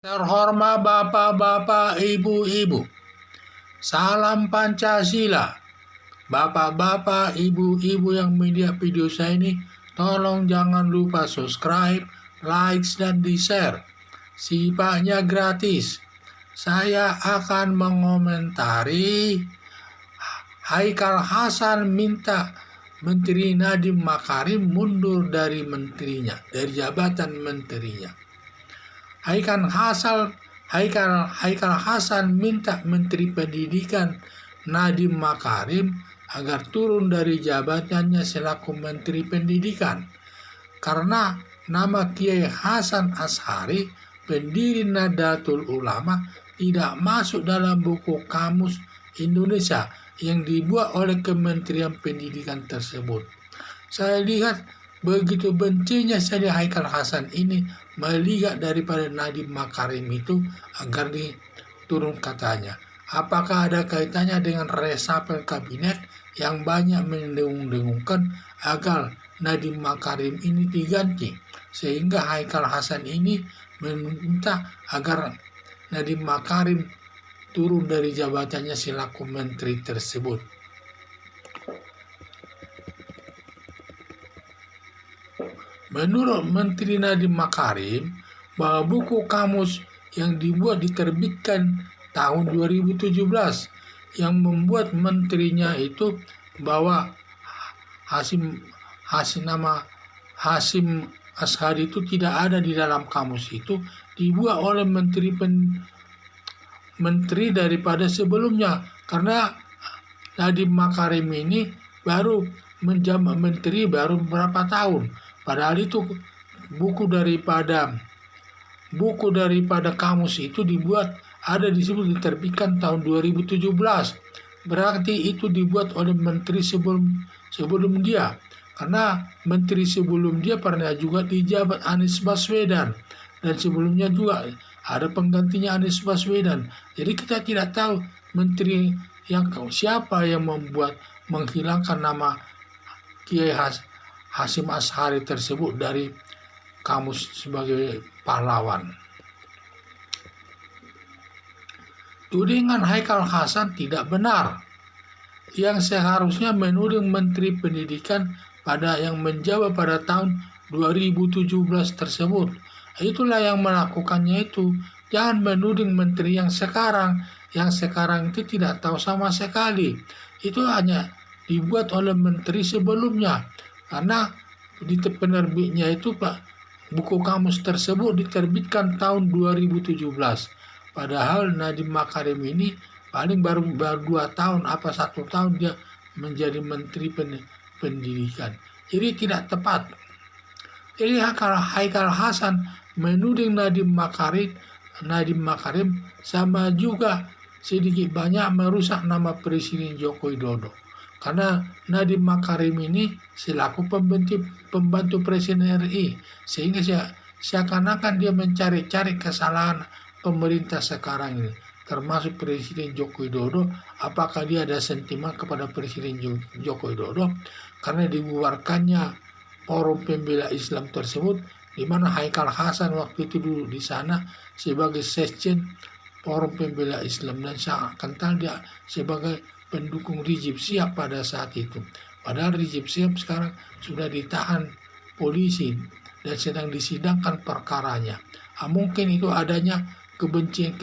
Terhormat bapak-bapak, ibu-ibu, salam Pancasila. Bapak-bapak, ibu-ibu yang melihat video saya ini, tolong jangan lupa subscribe, like, dan di-share. Sifatnya gratis. Saya akan mengomentari Haikal Hasan minta Menteri Nadiem Makarim mundur dari menterinya, dari jabatan menterinya. Haikal Hasan minta Menteri Pendidikan Nadiem Makarim agar turun dari jabatannya selaku Menteri Pendidikan karena nama Kiai Hasan Asy'ari, pendiri Nahdlatul Ulama, tidak masuk dalam buku kamus Indonesia yang dibuat oleh Kementerian Pendidikan tersebut. Saya lihat begitu bencinya saya Haikal Hasan ini melihat daripada Nadiem Makarim itu agar diturun katanya. Apakah ada kaitannya dengan resapel kabinet yang banyak mendengung-dengungkan agar Nadiem Makarim ini diganti, sehingga Haikal Hasan ini meminta agar Nadiem Makarim turun dari jabatannya selaku menteri tersebut. Menurut Menteri Nadiem Makarim, bahwa buku kamus yang dibuat diterbitkan tahun 2017 yang membuat menterinya itu bahwa nama Hasyim Asy'ari itu tidak ada di dalam kamus itu, dibuat oleh menteri daripada sebelumnya, karena Nadiem Makarim ini baru menjabat menteri baru beberapa tahun. Padahal itu buku daripada kamus itu dibuat ada disebut diterbitkan tahun 2017. Berarti itu dibuat oleh menteri sebelum dia. Karena menteri sebelum dia pernah juga dijabat Anies Baswedan, dan sebelumnya juga ada penggantinya Anies Baswedan. Jadi kita tidak tahu menteri siapa yang menghilangkan nama Kiai Hasyim Asy'ari tersebut dari kamus sebagai pahlawan. Tudingan Haikal Hasan tidak benar. Yang seharusnya menuding Menteri Pendidikan yang menjabat pada tahun 2017 tersebut. Itulah yang melakukannya itu. Jangan menuding menteri yang sekarang itu tidak tahu sama sekali. Itu hanya dibuat oleh menteri sebelumnya. Karena di penerbitnya itu buku kamus tersebut diterbitkan tahun 2017. Padahal Nadiem Makarim ini paling baru 2 tahun, 1 tahun dia menjadi Menteri Pendidikan. Jadi tidak tepat. Jadi Haikal Hasan menuding Nadiem Makarim sama juga sedikit banyak merusak nama Presiden Joko Widodo. Karena Nadiem Makarim ini selaku pembantu Presiden RI, sehingga seakan-akan dia mencari-cari kesalahan pemerintah sekarang ini, termasuk Presiden Joko Widodo. Apakah dia ada sentimen kepada Presiden Joko Widodo karena dibubarkannya Forum Pembela Islam tersebut, di mana Haikal Hasan waktu itu dulu di sana sebagai sekjen Forum Pembela Islam, dan sangat kental dia sebagai pendukung Rizik Syihab pada saat itu. Padahal Rizik Syihab sekarang sudah ditahan polisi dan sedang disidangkan perkaranya. Mungkin itu adanya kebencian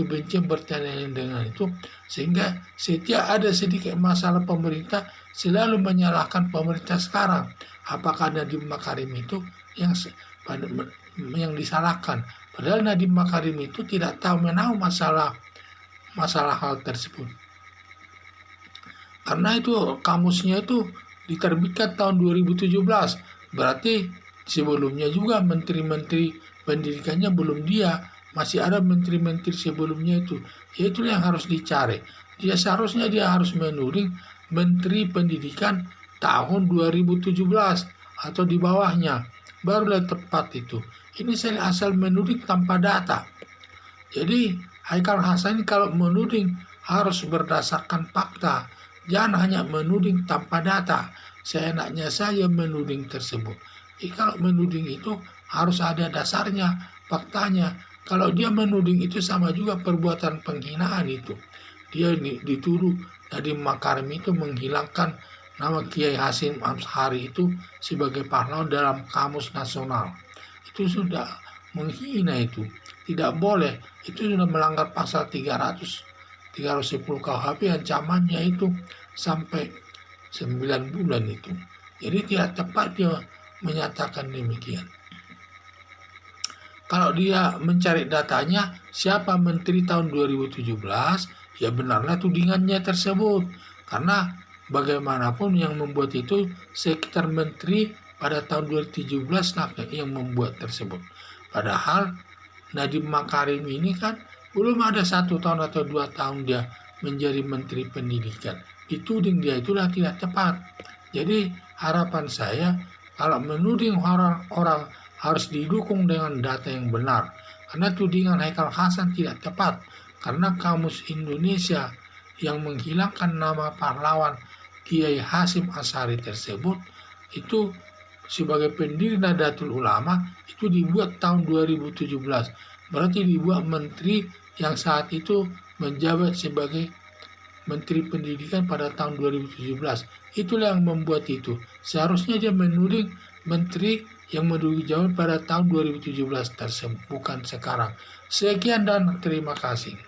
bertentangan dengan itu, sehingga setiap ada sedikit masalah pemerintah selalu menyalahkan pemerintah sekarang. Apakah Nadiem Makarim itu yang disalahkan? Padahal Nadiem Makarim itu tidak tahu menahu masalah hal tersebut. Karena itu kamusnya itu diterbitkan tahun 2017. Berarti sebelumnya juga menteri-menteri pendidikannya belum dia. Masih ada menteri-menteri sebelumnya itu. Itulah yang harus dicari. Seharusnya dia harus menuding Menteri Pendidikan tahun 2017 atau di bawahnya. Barulah tepat itu. Ini saya asal menuding tanpa data. Jadi Haikal Hasan kalau menuding harus berdasarkan fakta. Jangan hanya menuding tanpa data. Seenaknya saya menuding tersebut. Kalau menuding itu harus ada dasarnya, faktanya. Kalau dia menuding itu sama juga perbuatan penghinaan itu. Dia dituduh Nadiem Makarim itu menghilangkan nama Kiai Hasyim Asy'ari itu sebagai pahlawan dalam kamus nasional. Itu sudah menghina itu. Tidak boleh. Itu sudah melanggar pasal 310 KUHP, ancamannya itu sampai 9 bulan itu. Jadi tidak tepat dia menyatakan demikian. Kalau dia mencari datanya, siapa menteri tahun 2017, ya benarlah tudingannya tersebut. Karena bagaimanapun yang membuat itu sekitar menteri pada tahun 2017 lah yang membuat tersebut. Padahal Nadiem Makarim ini kan belum ada 1 tahun atau 2 tahun dia menjadi menteri pendidikan. Dituding dia itulah tidak tepat. Jadi harapan saya kalau menuding orang harus didukung dengan data yang benar. Karena tudingan Haikal Hasan tidak tepat. Karena Kamus Indonesia yang menghilangkan nama pahlawan Kiai Hasyim Asy'ari tersebut itu sebagai pendiri Nahdlatul Ulama itu dibuat tahun 2017. Berarti dibuat menteri yang saat itu menjabat sebagai Menteri Pendidikan pada tahun 2017. Itulah yang membuat itu. Seharusnya dia menuding menteri yang menduduki jabatan pada tahun 2017 tersebut, bukan sekarang. Sekian dan terima kasih.